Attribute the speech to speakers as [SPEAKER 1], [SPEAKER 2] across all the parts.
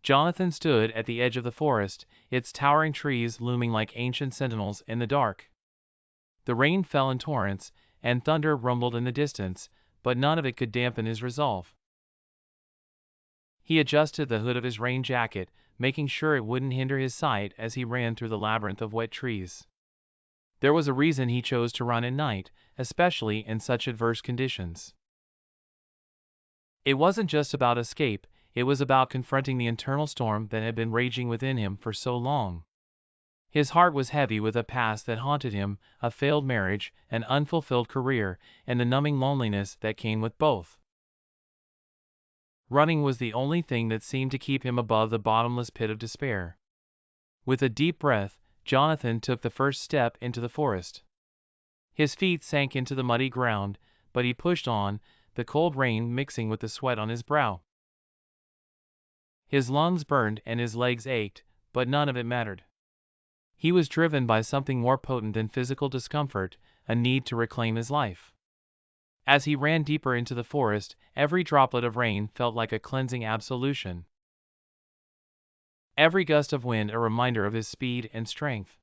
[SPEAKER 1] Jonathan stood at the edge of the forest, its towering trees looming like ancient sentinels in the dark. The rain fell in torrents, and thunder rumbled in the distance, but none of it could dampen his resolve. He adjusted the hood of his rain jacket, making sure it wouldn't hinder his sight as he ran through the labyrinth of wet trees. There was a reason he chose to run at night, especially in such adverse conditions. It wasn't just about escape, it was about confronting the internal storm that had been raging within him for so long. His heart was heavy with a past that haunted him, a failed marriage, an unfulfilled career, and the numbing loneliness that came with both. Running was the only thing that seemed to keep him above the bottomless pit of despair. With a deep breath, Jonathan took the first step into the forest. His feet sank into the muddy ground, but he pushed on, the cold rain mixing with the sweat on his brow. His lungs burned and his legs ached, but none of it mattered. He was driven by something more potent than physical discomfort, a need to reclaim his life. As he ran deeper into the forest, every droplet of rain felt like a cleansing absolution. Every gust of wind a reminder of his speed and strength.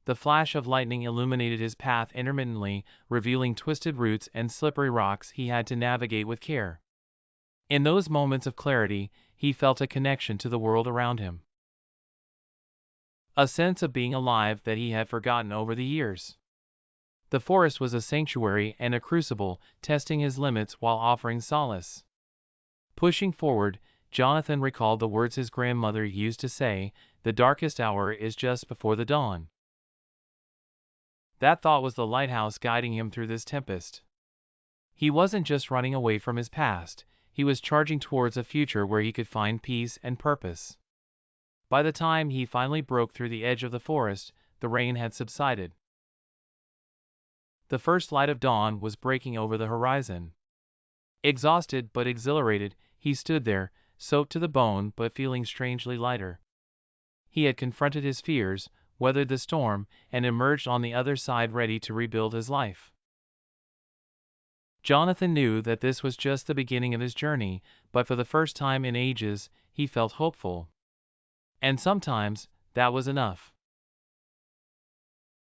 [SPEAKER 1] The flash of lightning illuminated his path intermittently, revealing twisted roots and slippery rocks he had to navigate with care. In those moments of clarity, he felt a connection to the world around him. A sense of being alive that he had forgotten over the years. The forest was a sanctuary and a crucible, testing his limits while offering solace. Pushing forward, Jonathan recalled the words his grandmother used to say, "The darkest hour is just before the dawn." That thought was the lighthouse guiding him through this tempest. He wasn't just running away from his past, he was charging towards a future where he could find peace and purpose. By the time he finally broke through the edge of the forest, the rain had subsided. The first light of dawn was breaking over the horizon. Exhausted but exhilarated, he stood there, soaked to the bone but feeling strangely lighter. He had confronted his fears, weathered the storm, and emerged on the other side ready to rebuild his life. Jonathan knew that this was just the beginning of his journey, but for the first time in ages, he felt hopeful. And sometimes, that was enough.